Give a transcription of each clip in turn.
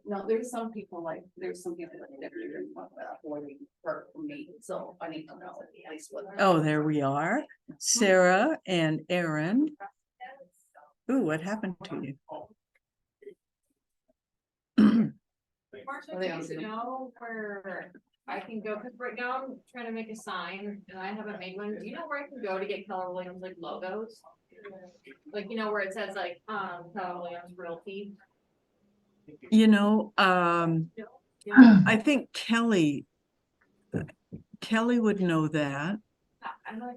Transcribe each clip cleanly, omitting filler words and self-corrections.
No, there's some people that are avoiding for me, so I need to know at least what. Oh, there we are. Sarah and Aaron. Ooh, what happened to you? Marsha, do you know where I can go? Cause right now I'm trying to make a sign and I haven't made one. Do you know where I can go to get Keller Williams like logos? Like, you know, where it says like, Keller Williams Realty. You know, I think Kelly would know that. I'm like,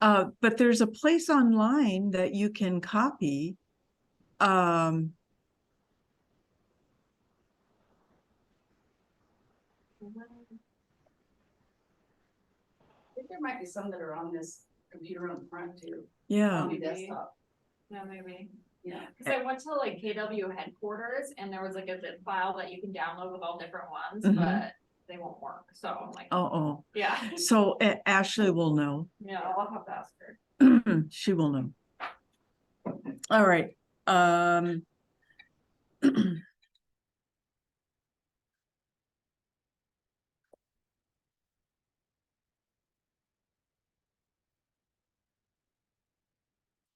I have. But there's a place online that you can copy. I think there might be some that are on this computer on the front too, Yeah. on the desktop, No, maybe. yeah. Cause I went to like KW headquarters and there was like a zip file that you can download with all different ones, Mhm. but they won't work. So I'm like, Oh, yeah, so Ashley will know. yeah, I'll have to ask her. She will know. All right.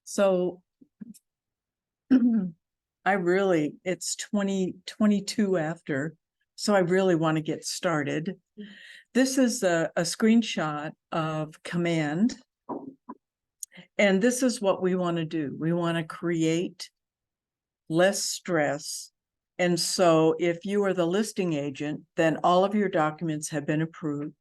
So it's 20:22 after, so I really want to get started. This is a screenshot of Command. And this is what we want to do. We want to create less stress. And so if you are the listing agent, then all of your documents have been approved.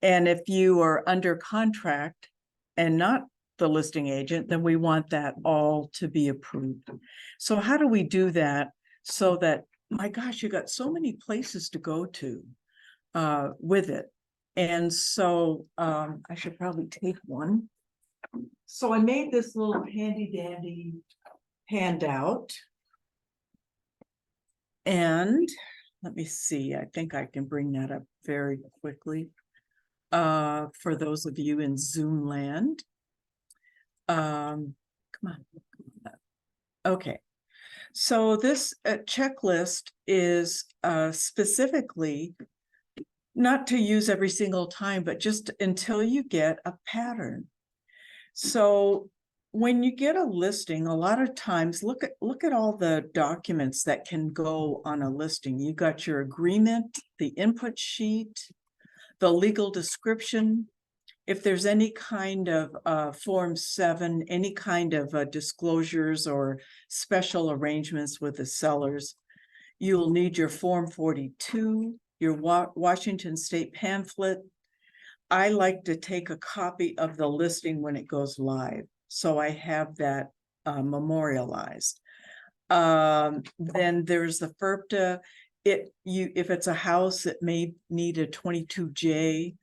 And if you are under contract and not the listing agent, then we want that all to be approved. So how do we do that so that, my gosh, you got so many places to go to with it. And so I should probably take one. So I made this little handy dandy handout. And let me see, I think I can bring that up very quickly. For those of you in Zoom land. Come on. Okay. So this checklist is specifically not to use every single time, but just until you get a pattern. So when you get a listing, a lot of times, look at all the documents that can go on a listing. You got your agreement, the input sheet, the legal description. If there's any kind of Form 7, any kind of disclosures or special arrangements with the sellers, you'll need your Form 42, your Washington State pamphlet. I like to take a copy of the listing when it goes live, so I have that memorialized. Then there's the FERPTA. If it's a house, it may need a 22J.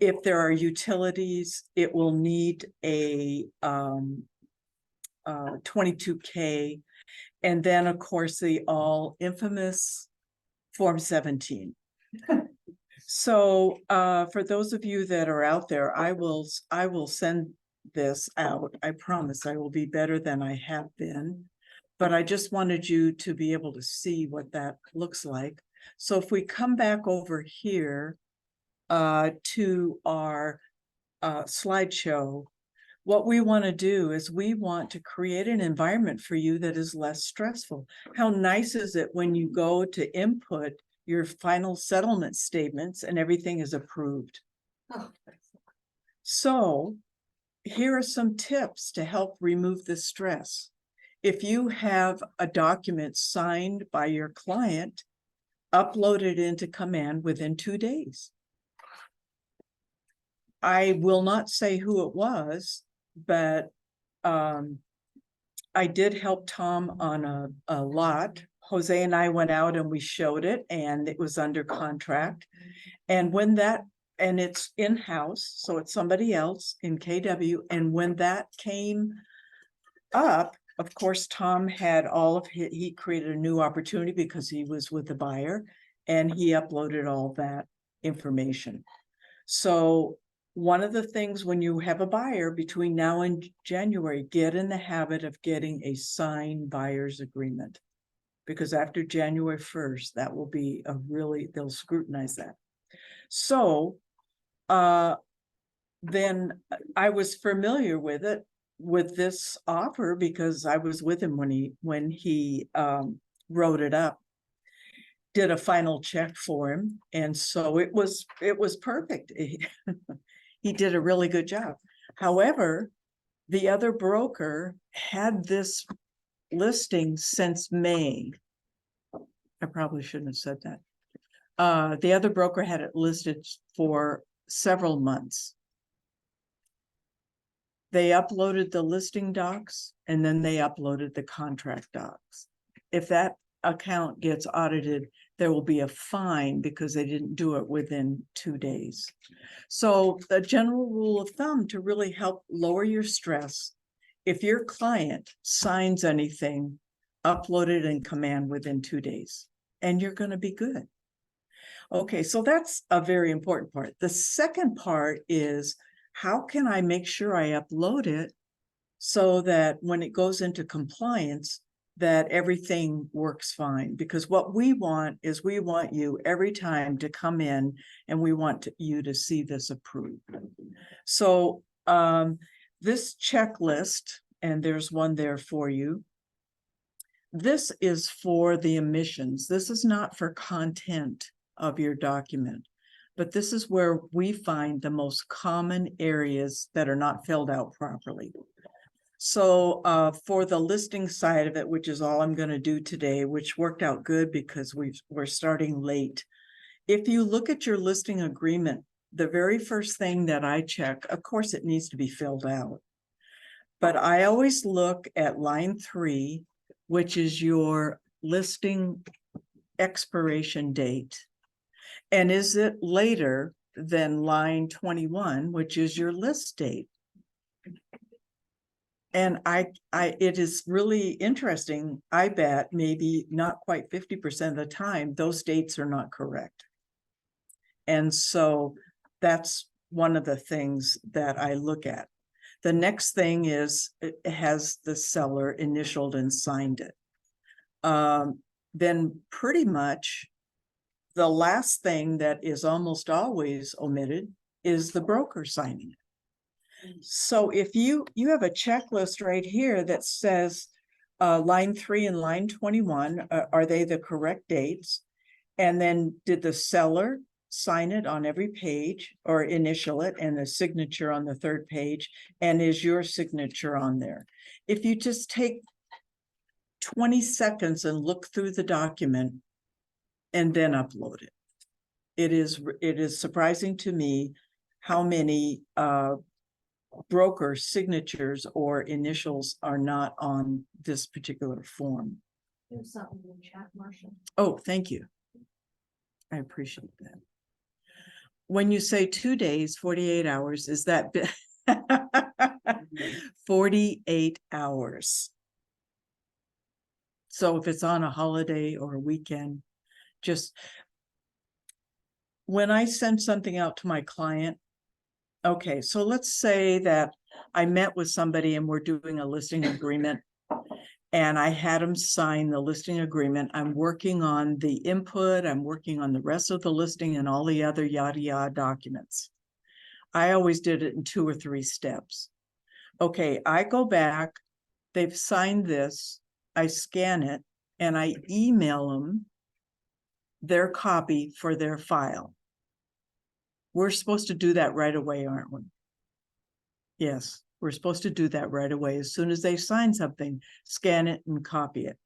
If there are utilities, it will need a 22K. And then, of course, the all infamous Form 17. So for those of you that are out there, I will send this out. I promise I will be better than I have been. But I just wanted you to be able to see what that looks like. So if we come back over here to our slideshow, what we want to do is we want to create an environment for you that is less stressful. How nice is it when you go to input your final settlement statements and everything is approved? Oh, So here are some tips to help remove the stress. If you have a document signed by your client, upload it into Command within 2 days. I will not say who it was, but I did help Tom on a lot. Jose and I went out and we showed it, and it was under contract. And and it's in-house, so it's somebody else in KW. And when that came up, of course, Tom had he created a new opportunity because he was with the buyer, and he uploaded all that information. So one of the things when you have a buyer between now and January, get in the habit of getting a signed buyer's agreement. Because after January 1st, that will be they'll scrutinize that. So, then I was familiar with this offer because I was with him when he wrote it up, did a final check for him. And so it was perfect. He did a really good job. However, the other broker had this listing since May. I probably shouldn't have said that. The other broker had it listed for several months. They uploaded the listing docs and then they uploaded the contract docs. If that account gets audited, there will be a fine because they didn't do it within 2 days. So the general rule of thumb to really help lower your stress, if your client signs anything, upload it in Command within 2 days and you're going to be good. Okay, so that's a very important part. The second part is, how can I make sure I upload it so that when it goes into compliance, that everything works fine? Because what we want is we want you every time to come in and we want you to see this approved. So this checklist, and there's one there for you. This is for the omissions. This is not for content of your document, but this is where we find the most common areas that are not filled out properly. So for the listing side of it, which is all I'm going to do today, which worked out good because we're starting late. If you look at your listing agreement, the very first thing that I check, of course, it needs to be filled out. But I always look at line 3, which is your listing expiration date. And is it later than line 21, which is your list date? And it is really interesting. I bet maybe not quite 50% of the time, those dates are not correct. And so that's one of the things that I look at. The next thing is, it has the seller initialed and signed it. Then pretty much the last thing that is almost always omitted is the broker signing it. So if you have a checklist right here that says line 3 and line 21, are they the correct dates? And then did the seller sign it on every page or initial it and the signature on the 3rd page? And is your signature on there? If you just take 20 seconds and look through the document and then upload it, it is surprising to me how many broker signatures or initials are not on this particular form. There's something in the chat, Marsha. Oh, thank you. I appreciate that. When you say 2 days, 48 hours, is that 48 hours? So if it's on a holiday or a weekend, just when I send something out to my client, okay, so let's say that I met with somebody and we're doing a listing agreement and I had them sign the listing agreement. I'm working on the input, I'm working on the rest of the listing and all the other yada yada documents. I always did it in 2 or 3 steps. Okay, I go back, they've signed this, I scan it, and I email them their copy for their file. We're supposed to do that right away, aren't we? Yes, we're supposed to do that right away. As soon as they sign something, scan it and copy it.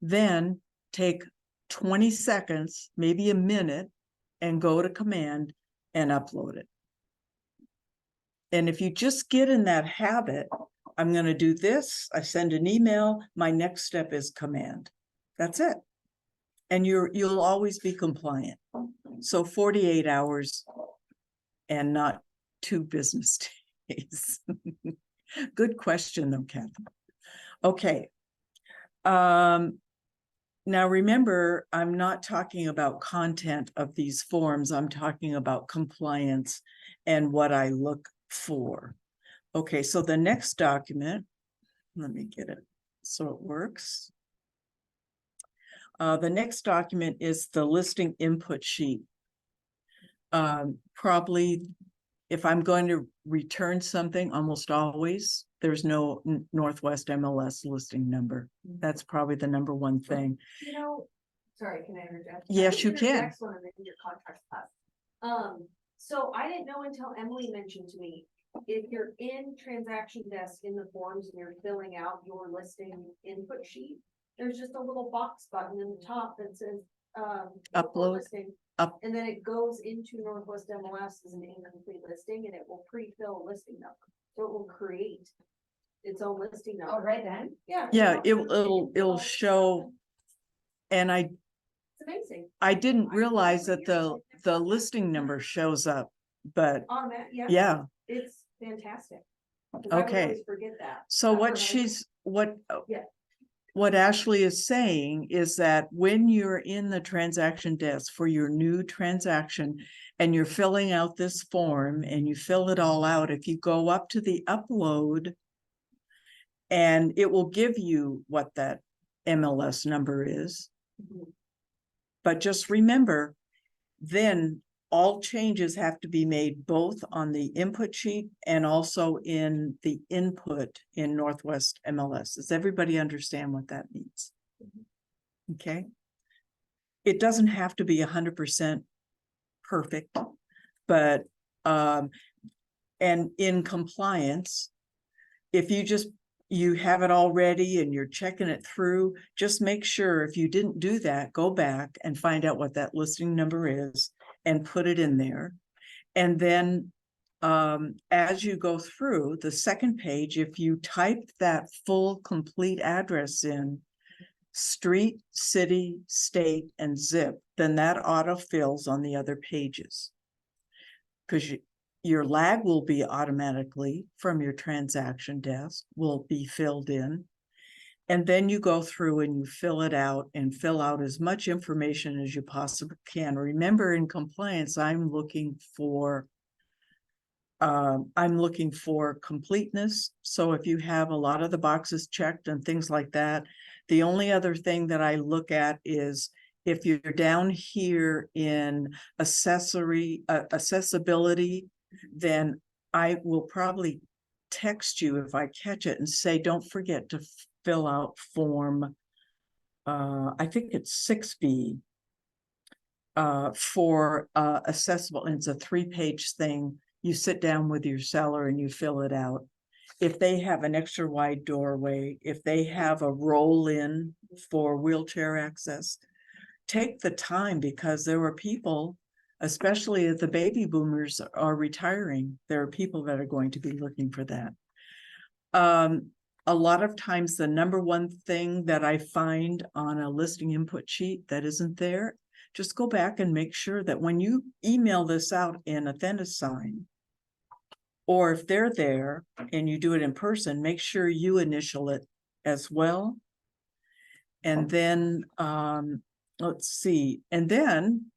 Then take 20 seconds, maybe a minute, and go to Command and upload it. And if you just get in that habit, I'm going to do this, I send an email, my next step is Command. That's it. And you'll always be compliant. So 48 hours and not 2 business days. Good question though, Kathy. Okay. Now, remember, I'm not talking about content of these forms. I'm talking about compliance and what I look for. Okay, so the next document, let me get it so it works. The next document is the listing input sheet. Probably, if I'm going to return something, almost always, there's no Northwest MLS listing number. That's probably the number one thing. You know, sorry, can I interject? Yes, you can. Next one in your contract class. So I didn't know until Emily mentioned to me, if you're in transaction desk in the forms and you're filling out your listing input sheet, there's just a little box button in the top that says, Upload. listing. Up. And then it goes into Northwest MLS as an incomplete listing and it will pre-fill a listing number. So it will create its own listing number. Oh, right then? Yeah. Yeah, it'll it'll show. And It's amazing. I didn't realize that the listing number shows up, but On that, yeah. yeah. It's fantastic. 'Cause I would Okay. always forget that. So After what I- Yeah. what Ashley is saying is that when you're in the transaction desk for your new transaction and you're filling out this form and you fill it all out, if you go up to the upload and it will give you what that MLS number is. Mhm. But just remember, then all changes have to be made both on the input sheet and also in the input in Northwest MLS. Does everybody understand what that means? Okay. It doesn't have to be 100% perfect, but and in compliance, if you have it all ready and you're checking it through, just make sure if you didn't do that, go back and find out what that listing number is and put it in there. And then as you go through the second page, if you type that full complete address in, street, city, state, and zip, then that autofills on the other pages. Because your lag will be automatically from your transaction desk will be filled in. And then you go through and you fill it out and fill out as much information as you possibly can. Remember, in compliance, I'm looking for completeness. So if you have a lot of the boxes checked and things like that, the only other thing that I look at is if you're down here in accessibility, then I will probably text you if I catch it and say, don't forget to fill out form, I think it's 6B for accessible, and it's a 3-page thing. You sit down with your seller and you fill it out. If they have an extra wide doorway, if they have a roll-in for wheelchair access, take the time, because there were people, especially if the baby boomers are retiring, there are people that are going to be looking for that. A lot of times the number one thing that I find on a listing input sheet that isn't there, just go back and make sure that when you email this out in AuthentiSign, or if they're there and you do it in person, make sure you initial it as well. And then, let's see, and then,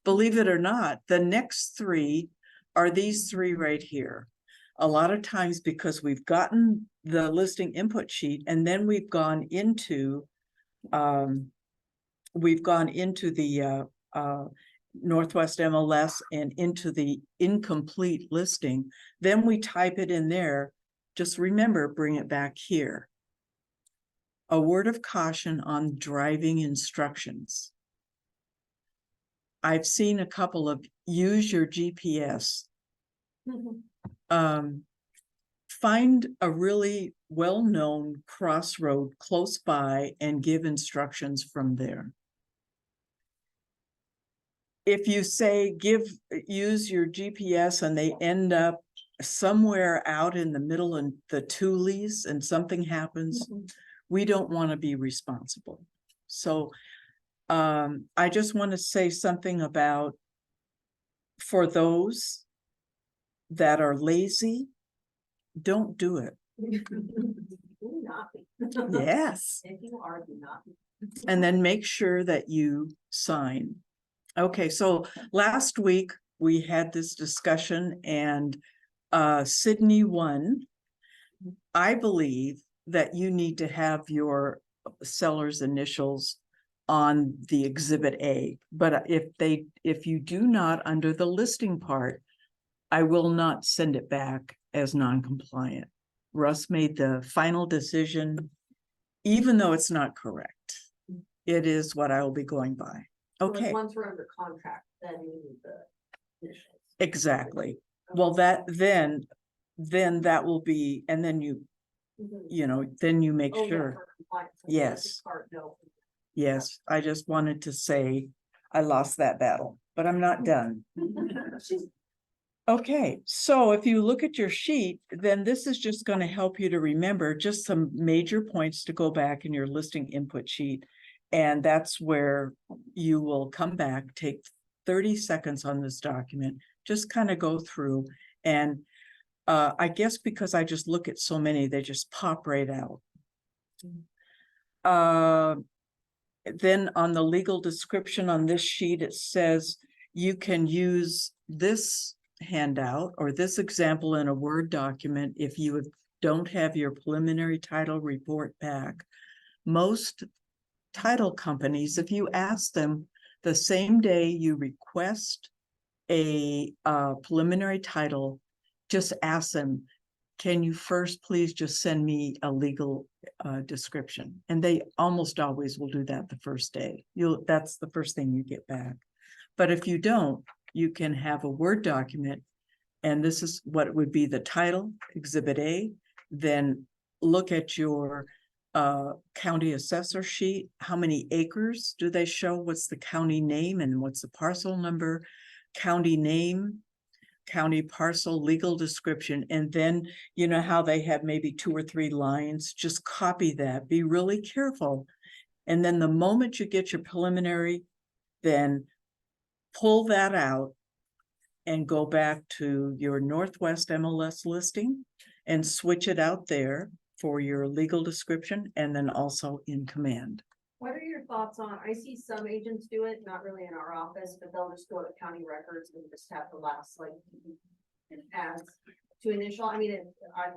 believe it or not, the next 3 are these 3 right here. A lot of times, because we've gotten the listing input sheet and then we've gone into the Northwest MLS and into the incomplete listing, then we type it in there. Just remember, bring it back here. A word of caution on driving instructions. I've seen a couple of use your GPS. Find a really well-known crossroad close by and give instructions from there. If you say use your GPS and they end up somewhere out in the middle in the Tules and something happens, we don't want to be responsible. So I just want to say something about, for those that are lazy, don't do it. Do not be. Yes. If you are, do not be. and then make sure that you sign. Okay, so last week we had this discussion and Sydney won. I believe that you need to have your seller's initials on the exhibit A, but if you do not under the listing part, I will not send it back as non-compliant. Russ made the final decision, even though it's not correct. It is what I will be going by. So, like, Okay, once we're under contract, then we need the initials. exactly. Well, then that will be, and then Mhm. then you make Oh, yeah, sure. for compliance. Yes. This part, no. Yes, I just wanted to say I lost that battle, but I'm not done. Okay, so if you look at your sheet, then this is just going to help you to remember just some major points to go back in your listing input sheet. And that's where you will come back, take 30 seconds on this document, just kind of go through. And I guess because I just look at so many, they just pop right out. Then on the legal description on this sheet, it says you can use this handout or this example in a Word document if you don't have your preliminary title report back. Most title companies, if you ask them the same day you request a preliminary title, just ask them, can you first please just send me a legal description? And they almost always will do that the first day. That's the first thing you get back. But if you don't, you can have a Word document, and this is what would be the title, Exhibit A. Then look at your county assessor sheet. How many acres do they show? What's the county name and what's the parcel number? County name, county parcel, legal description, and then you know how they have maybe 2 or 3 lines, just copy that, be really careful. And then the moment you get your preliminary, then pull that out and go back to your Northwest MLS listing and switch it out there for your legal description and then also in command. What are your thoughts on, I see some agents do it, not really in our office, but they'll just go to county records and just have the last, like, and adds to initial, I mean,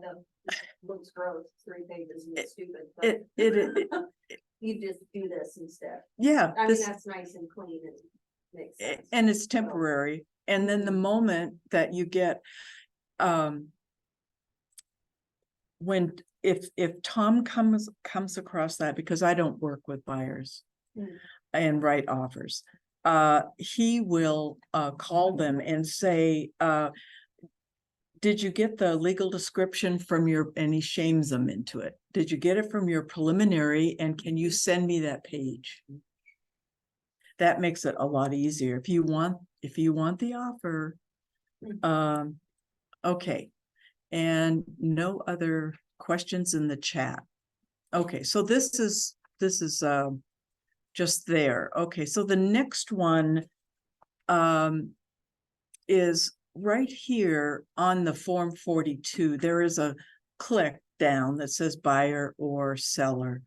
the looks gross, 3 pages and it's stupid, but you just do this instead. Yeah. I mean, that's nice and clean and makes sense. And it's temporary. And then the moment that you get, if Tom comes across that, because I don't work with buyers and write offers, he will call them and say, did you get the legal description from and he shames them into it. Did you get it from your preliminary, and can you send me that page? That makes it a lot easier. If you want the offer, okay. And no other questions in the chat. Okay, so this is just there. Okay, so the next one is right here on the Form 42. There is a click down that says buyer or seller.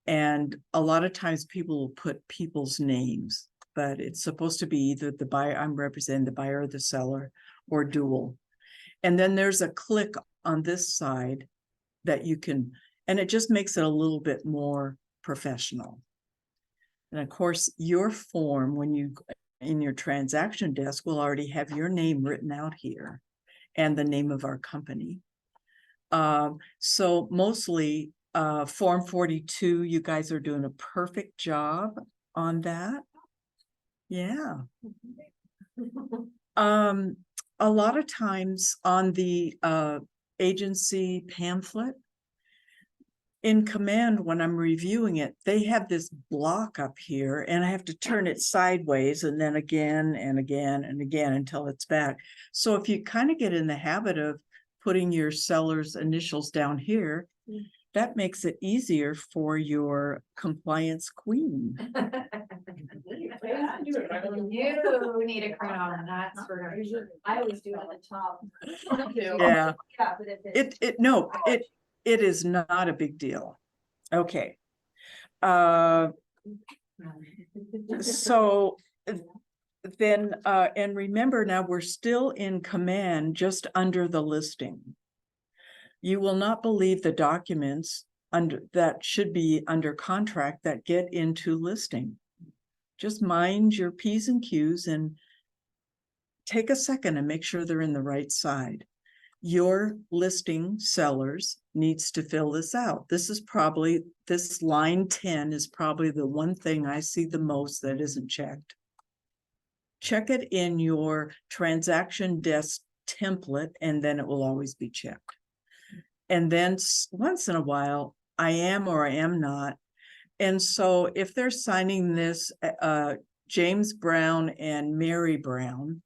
And a lot of times people will put people's names, but it's supposed to be either the buyer, I'm representing the buyer or the seller, or dual. And then there's a click on this side that you can, and it just makes it a little bit more professional. And of course, your form, when you in your transaction desk, will already have your name written out here and the name of our company. So mostly Form 42, you guys are doing a perfect job on that. Yeah. A lot of times on the agency pamphlet, in command, when I'm reviewing it, they have this block up here and I have to turn it sideways and then again and again and again until it's back. So if you kind of get in the habit of putting your seller's initials down here, that makes it easier for your compliance queen. You need a crown, that's for sure. I always do it at the top. Yeah. Yeah, but if It is not a big deal. Okay. So then, and remember now, we're still in command just under the listing. You will not believe the documents under that should be under contract that get into listing. Just mind your P's and Q's and take a second and make sure they're in the right side. Your listing sellers needs to fill this out. This line 10 is probably the one thing I see the most that isn't checked. Check it in your transaction desk template, and then it will always be checked. And then once in a while, I am or I am not. And so if they're signing this, James Brown and Mary Brown,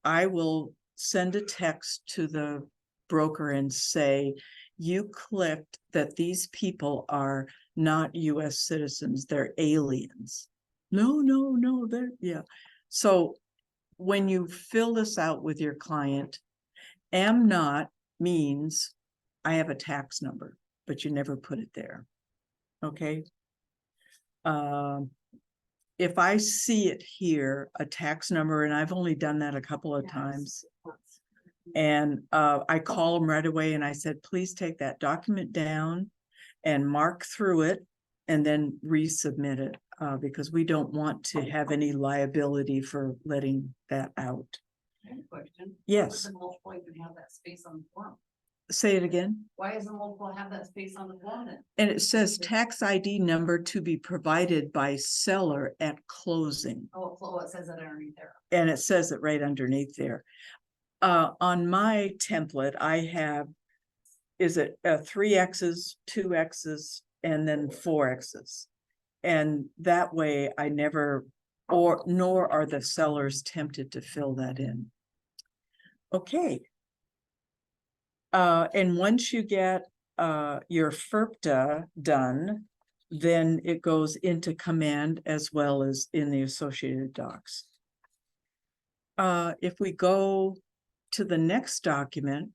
I will send a text to the broker and say, you clicked that these people are not US citizens, they're aliens. No, they're, yeah. So when you fill this out with your client, am not means I have a tax number, but you never put it there. Okay. If I see it here, a tax number, and I've only done that a couple of times. And I call them right away and I said, please take that document down and mark through it and then resubmit it, because we don't want to have any liability for letting that out. I have a question. Yes. Why doesn't multiple even have that space on the form? Say it again. Why doesn't multiple have that space on the form then? And it says tax ID number to be provided by seller at closing. Oh, it says that underneath there. And it says it right underneath there. On my template, I have, is it 3 X's, 2 X's, and then 4 X's. And that way I never, nor are the sellers tempted to fill that in. Okay. And once you get your FERPTA done, then it goes into command as well as in the associated docs. If we go to the next document,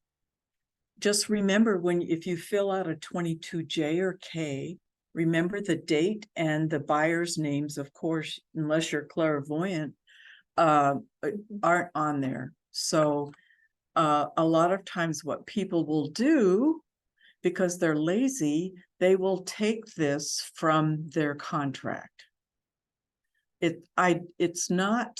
just remember if you fill out a 22J or K, remember the date and the buyer's names, of course, unless you're clairvoyant, aren't on there. So a lot of times what people will do, because they're lazy, they will take this from their contract. It's not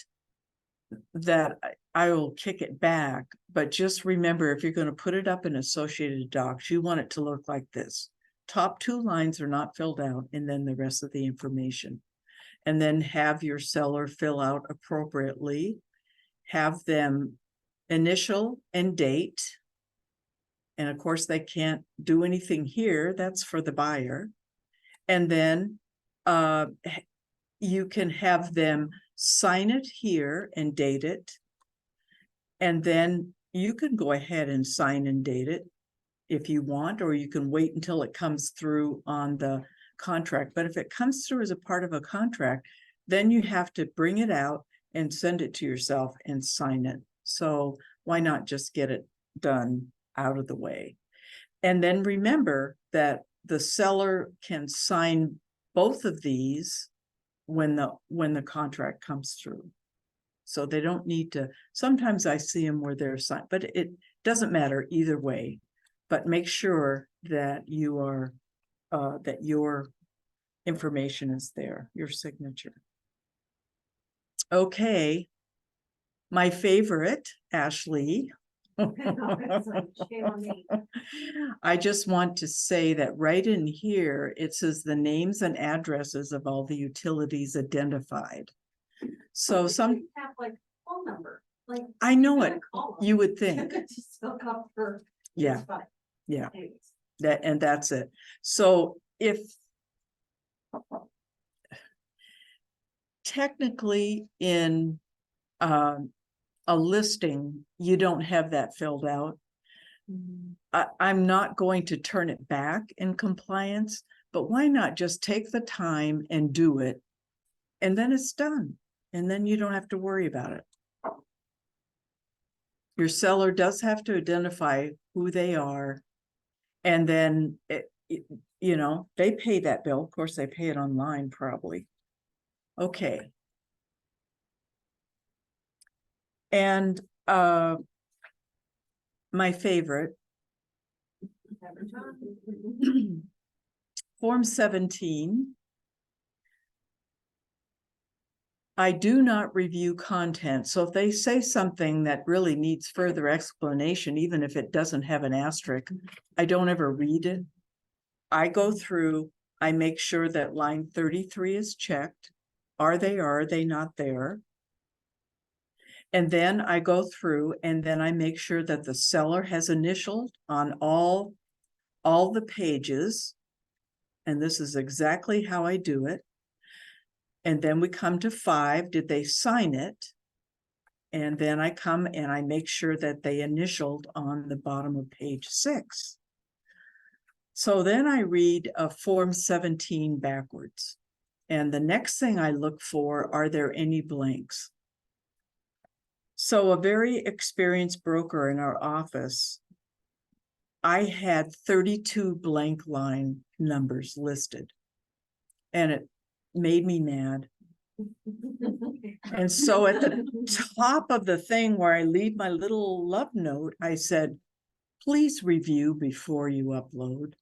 that I will kick it back, but just remember, if you're going to put it up in associated docs, you want it to look like this. Top 2 lines are not filled out, and then the rest of the information. And then have your seller fill out appropriately, have them initial and date. And of course, they can't do anything here. That's for the buyer. And then you can have them sign it here and date it. And then you can go ahead and sign and date it if you want, or you can wait until it comes through on the contract. But if it comes through as a part of a contract, then you have to bring it out and send it to yourself and sign it. So why not just get it done out of the way? And then remember that the seller can sign both of these when the contract comes through. So they don't need to, sometimes I see them where they're signed, but it doesn't matter either way. But make sure that you are, that your information is there, your signature. Okay. My favorite, Ashley. I just want to say that right in here, it says the names and addresses of all the utilities identified. So some have like phone number, like. I know it, you would think. Just look up for. Yeah. It's fine. Yeah. Anyways. That's it. So if technically in a listing, you don't have that filled out, I'm not going to turn it back in compliance, but why not just take the time and do it, and then it's done, and then you don't have to worry about it. Your seller does have to identify who they are, and then you know, they pay that bill. Of course, they pay it online probably. Okay. And my favorite, Form 17. I do not review content. So if they say something that really needs further explanation, even if it doesn't have an asterisk, I don't ever read it. I go through, I make sure that line 33 is checked. Are they not there? And then I go through and then I make sure that the seller has initialed on all the pages. And this is exactly how I do it. And then we come to 5. Did they sign it? And then I come and I make sure that they initialed on the bottom of page 6. So then I read a Form 17 backwards. And the next thing I look for, are there any blanks? So a very experienced broker in our office, I had 32 blank line numbers listed. And it made me mad. And so at the top of the thing where I leave my little love note, I said, please review before you upload.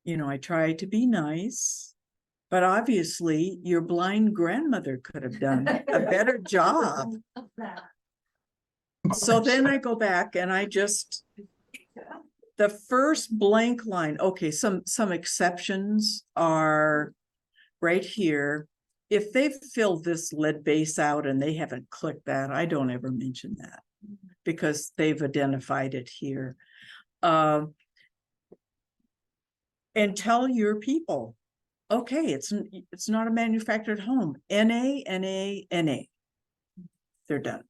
You know, I try to be nice, but obviously your blind grandmother could have done a better job. So then I go back and I just, the first blank line, okay, some exceptions are right here. If they've filled this lead base out and they haven't clicked that, I don't ever mention that because they've identified it here. And tell your people, okay, it's not a manufactured home. NA, NA, NA. They're done.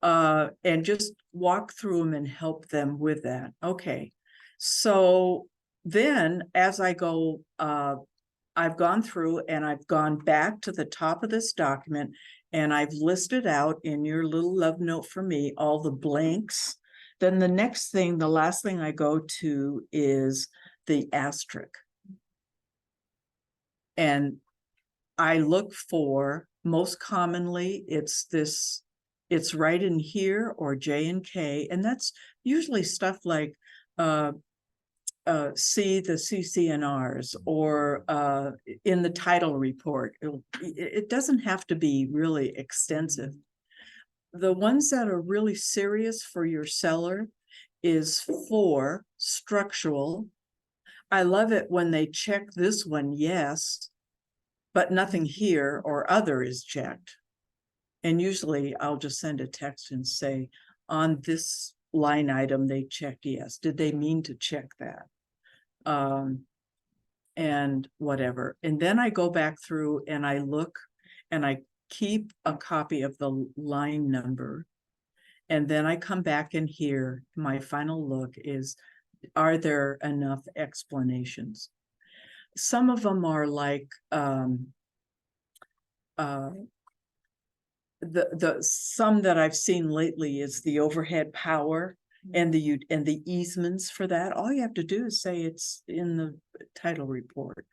And just walk through them and help them with that. Okay. So then as I go, I've gone through and I've gone back to the top of this document and I've listed out in your little love note for me all the blanks. Then the next thing, the last thing I go to is the asterisk. And I look for, most commonly, it's this, it's right in here or J and K. And that's usually stuff like, see the CCNRs or in the title report. It doesn't have to be really extensive. The ones that are really serious for your seller is 4, structural. I love it when they check this one, yes, but nothing here or other is checked. And usually I'll just send a text and say, on this line item, they checked yes. Did they mean to check that? And whatever. And then I go back through and I look and I keep a copy of the line number. And then I come back in here. My final look is, are there enough explanations? Some of them are like, some that I've seen lately is the overhead power and the easements for that. All you have to do is say it's in the title report.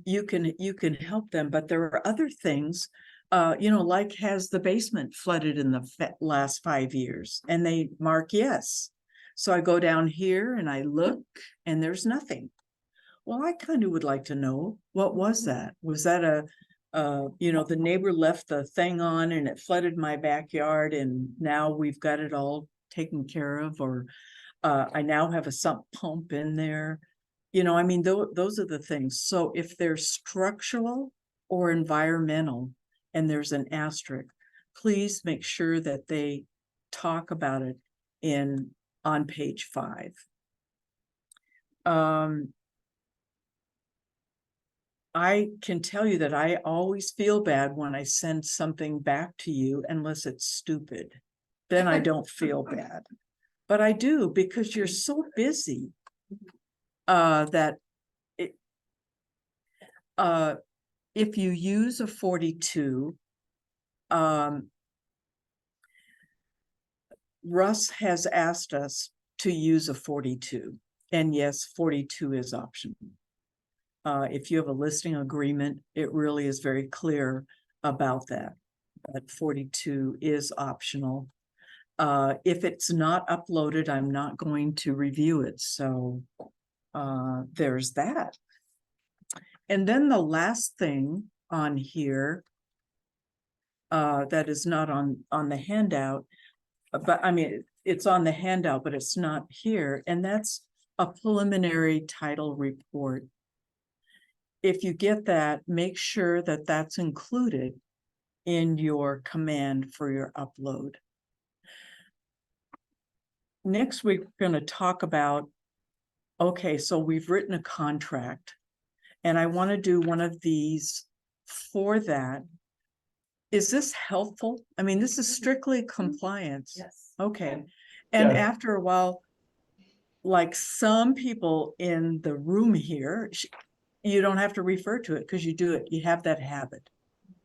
You can help them, but there are other things, you know, like has the basement flooded in the last 5 years, and they mark yes. So I go down here and I look and there's nothing. Well, I kind of would like to know, what was that? Was that you know, the neighbor left the thing on and it flooded my backyard and now we've got it all taken care of, or I now have a sump pump in there. You know, I mean, those are the things. So if they're structural or environmental and there's an asterisk, please make sure that they talk about it on page 5. I can tell you that I always feel bad when I send something back to you unless it's stupid. Then I don't feel bad. But I do, because you're so busy that if you use a 42, Russ has asked us to use a 42. And yes, 42 is optional. If you have a listing agreement, it really is very clear about that. But 42 is optional. If it's not uploaded, I'm not going to review it, so there's that. And then the last thing on here that is not on the handout, but I mean, it's on the handout, but it's not here, and that's a preliminary title report. If you get that, make sure that that's included in your command for your upload. Next, we're going to talk about, okay, so we've written a contract, and I want to do one of these for that. Is this helpful? I mean, this is strictly compliance. Yes. Okay. And Yeah. after a while, like some people in the room here, you don't have to refer to it because you do it. You have that habit.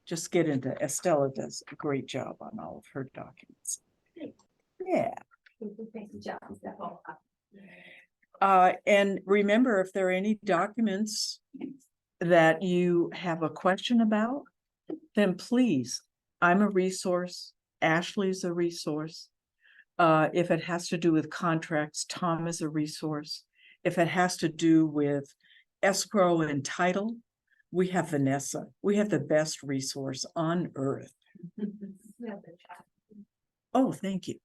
Just get into Estella does a great job on all of her documents. Yeah. And remember, if there are any documents that you have a question about, then please, I'm a resource. Ashley's a resource. If it has to do with contracts, Tom is a resource. If it has to do with escrow and title, we have Vanessa. We have the best resource on earth. Oh, thank you.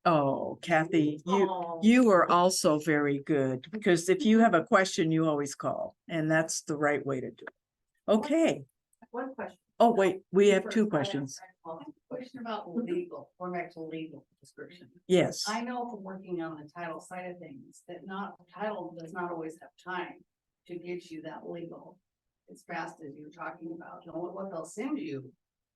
Oh, Kathy, you are also very good, because if you have a question, you always call, and that's the right way to do it. Okay. One question. Oh, wait, we have First, two I have- questions. Question about legal, going back to legal description. Yes. I know from working on the title side of things that title does not always have time to get you that legal as fast as you're talking about. You know, what they'll send you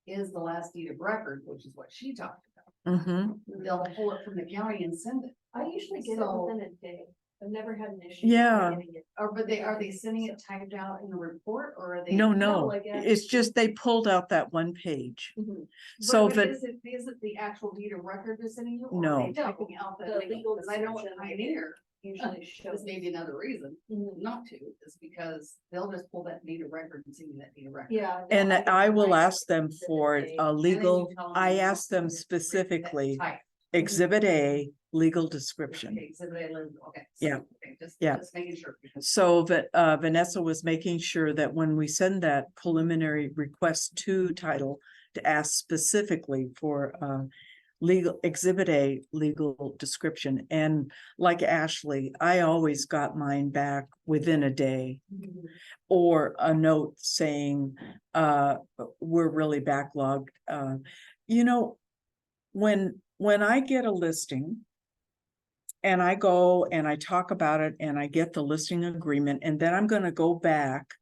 is the last deed of record, which is what she talked about. Mm-hmm. They'll pull it from the county and send it. I usually get it So- within a day. I've never had an issue. Yeah. getting it. Or, but are they sending it typed out in the report, or are they? No, I guess. it's just they pulled out that one page. Mhm. So But that, is it the actual deed of record they're sending you? Or No. are they typing out The the legal legal, because I know what description Pioneer, Usually shows. this may be another reason Mhm. not to, is because they'll just pull that deed of record and send you that deed of record. Yeah. no, and get I will mine ask them within a for day. a And then you legal, tell them I you asked them want that specifically, type. Exhibit A, legal description. Okay, exhibit A, okay. Yeah. Okay, Yeah. Just making sure. because- So that Vanessa was making sure that when we send that preliminary request to title to ask specifically for legal exhibit A, legal description. And like Ashley, I always got mine back within a day, Mhm. or a note saying we're really backlogged. You know, when I get a listing, and I go and I talk about it and I get the listing agreement, and then I'm gonna go back.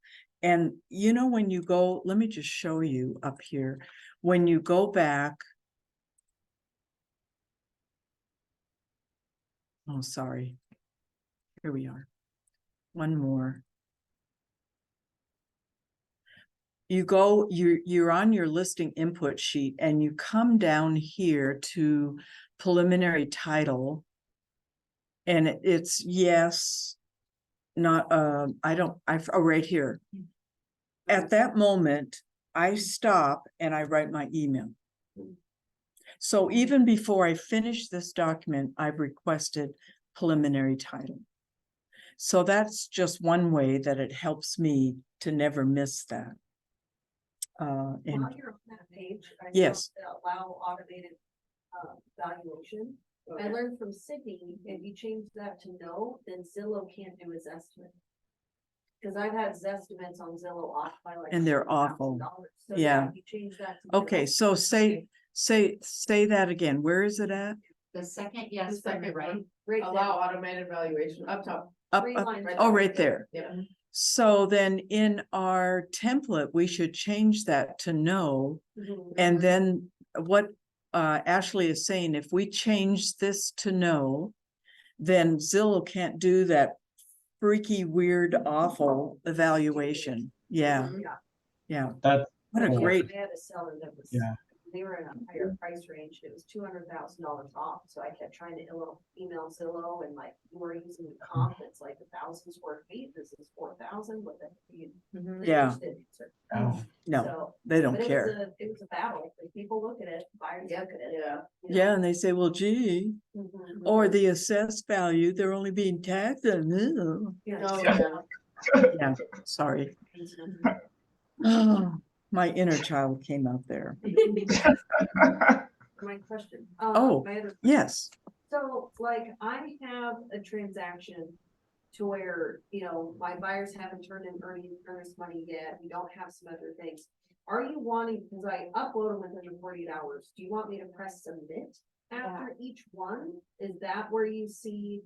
And you know, when you go, let me just show you up here, when you go back. Oh, sorry. Here we are. One more. You go, you're on your listing input sheet and you come down here to preliminary title. And it's yes, not, oh, right here. At that moment, I stop and I write my email. So even before I finish this document, I've requested preliminary title. So that's just one way that it helps me to never miss that. And While you're on that page. I know Yes. that Allow automated valuation. I learned from Sydney, if you change that to no, then Zillow can't do his estimate. Cause I've had Zestimates on Zillow off by like. And they're $7,000. awful. So Yeah. if you change that. to okay, no, so say that again. Where is it at? The second, the yes, second right? one, right Allow there, automated valuation up top. Up, three up, lines oh, down. right there. Yep. So then in our template, we should change that to no. Mhm. And then what Ashley is saying, if we change this to no, then Zillow can't do that freaky, weird, awful evaluation. Yeah, Yeah. yeah. That's What a cool. great, They had a seller that was. Yeah. they were in a higher price range, it was $200,000 off, so I kept trying to email Zillow and like, we're using the comp, it's like 1,000 square feet, this is 4,000, what the. they Yeah. just didn't answer. No, So, they but don't care. it was a battle, like, people look at it, buyers look at it. Yeah. you Yeah, know. and they say, well, gee, Mhm. or the assessed value, they're only being taxed on. Yeah. Oh, Yeah. yeah. Yeah, sorry. Oh, my inner child came out there. My question. Oh, my other yes. So like I have a transaction to where, my buyers haven't turned in earnest money yet. We don't have some other things. Are you wanting, because I upload them within 48 hours, do you want me to press submit after each one? Is that where you see,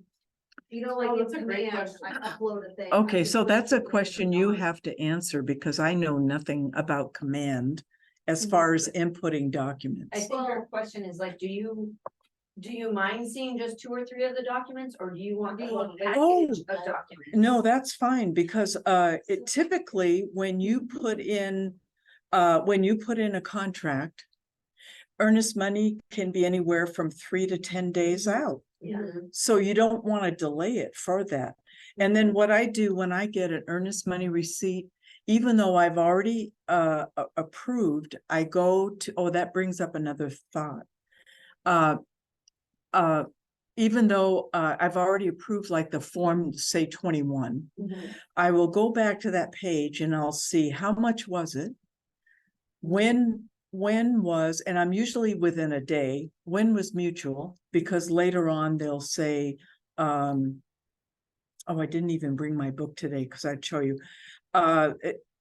like Oh, it's that's a a great command, I question. upload a thing. Okay, I so can that's a push it question or you not. have to answer because I know nothing about command as Mhm. far as inputting I documents. think our question is like, do you mind seeing just 2 or 3 of the documents, or do you want the whole Oh. package of documents? No, that's fine because it typically when you put in a contract, earnest money can be anywhere from 3 to 10 days out. Yeah. So you don't want to delay it for that. And then what I do when I get an earnest money receipt, even though I've already approved, I go to, oh, that brings up another thought. Even though I've already approved like the form, say 21, Mhm. I will go back to that page and I'll see how much was it? When was, and I'm usually within a day, when was mutual, because later on they'll say, oh, I didn't even bring my book today because I'd show you.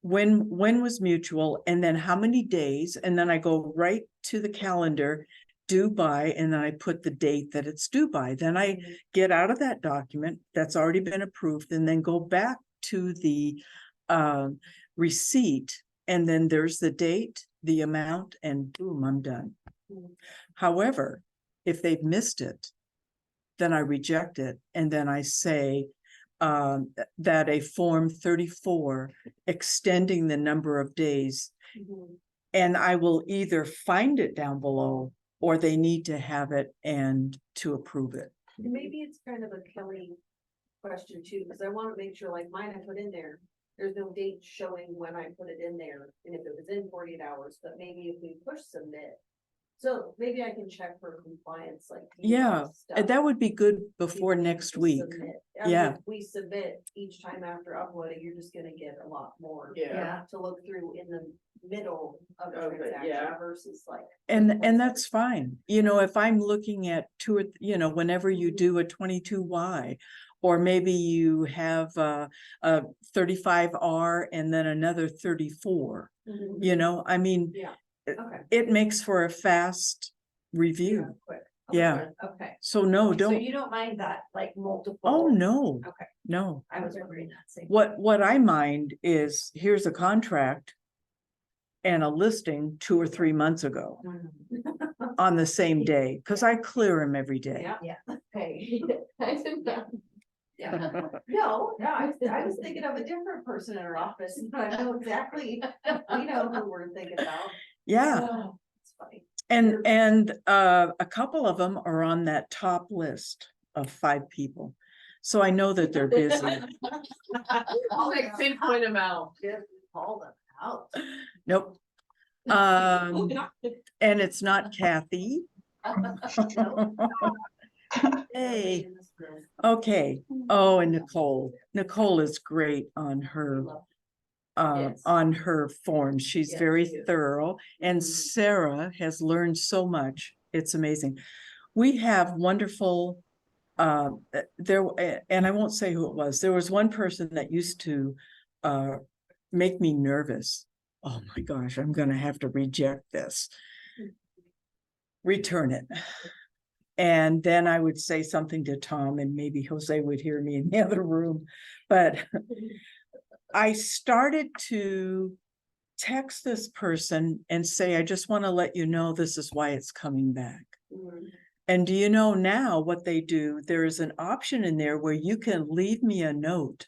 When was mutual, and then how many days, and then I go right to the calendar, due by, and then I put the date that it's due by. Then I get out of that document that's already been approved and then go back to the receipt, and then there's the date, the amount, and boom, I'm done. Mhm. However, if they've missed it, then I reject it, and then I say that a Form 34 extending the number of days, Mhm. and I will either find it down below or they need to have it and to approve it. And maybe it's kind of a Kelly question too, because I want to make sure like mine I put in there, there's no date showing when I put it in there and if it was in 48 hours, but maybe if we push submit. So maybe I can check for compliance, like. Yeah, stuff. that would be good before People next to week. submit. Yeah. If we submit each time after uploading, you're just gonna get a lot more. Yeah. To look through in the middle of the Of it, transaction yeah. versus like. And that's fine. If I'm looking at two, whenever you do a 22Y, or maybe you have a 35R and then another 34, Mhm. I mean, Yeah, okay. it makes for a fast Yeah, review. quick. Yeah. Okay. So no, So don't. you don't mind that, like multiple? Oh, no. Okay. No. I was wondering that same. What I mind is here's a contract and a listing 2 or 3 months ago on the same day, because I clear them every day. Yeah. Okay. I didn't know. Yeah. No, I was thinking of a different person in our office, but I know exactly, we know who we're thinking about. Yeah. Oh, it's funny. And a couple of them are on that top list of 5 people. So I know that they're busy. I'll like pinpoint them out. Just call them out. Nope. And it's not Kathy. Hey, okay. Oh, and Nicole. Nicole is great on her Yes. on her forms. She's Yes, very she is. thorough, and Mhm. Sarah has learned so much. It's amazing. We have wonderful and I won't say who it was. There was one person that used to make me nervous. Oh my gosh, I'm gonna have to reject this. Return it. And then I would say something to Tom, and maybe Jose would hear me in the other room. But I started to text this person and say, I just want to let you know this is why it's coming back. Mhm. And do you know now what they do? There is an option in there where you can leave me a note.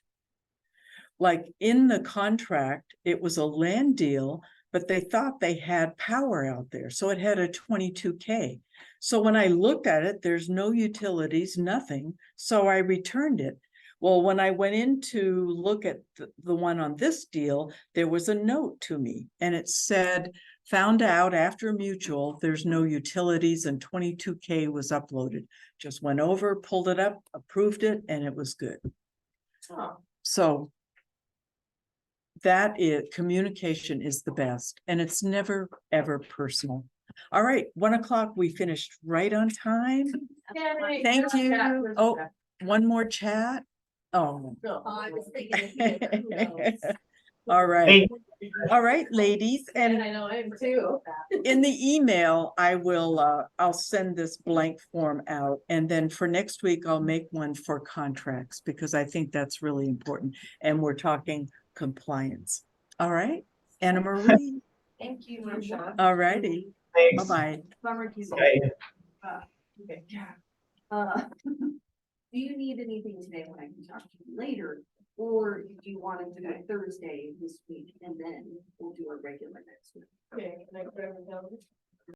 Like in the contract, it was a land deal, but they thought they had power out there, so it had a 22K. So when I looked at it, there's no utilities, nothing, so I returned it. Well, when I went in to look at the one on this deal, there was a note to me, and it said, found out after mutual, there's no utilities and 22K was uploaded. Just went over, pulled it up, approved it, and it was good. So communication is the best, and it's never, ever personal. All right, 1:00, we finished right on time. Thank you. Oh, one more chat. Oh. I was thinking. Who knows? All right. All right, ladies, and I know him too. in the email, I'll send this blank form out, and then for next week, I'll make one for contracts, because I think that's really important, and we're talking compliance. All right, Anna Marie, Thank you, Marsha. all righty, Thanks. bye-bye. Bummer to Bye. Okay. Do you need anything today when I can talk to you later? Or do you want to do it Thursday this week and then we'll do a regular next week? Okay, can I grab a note?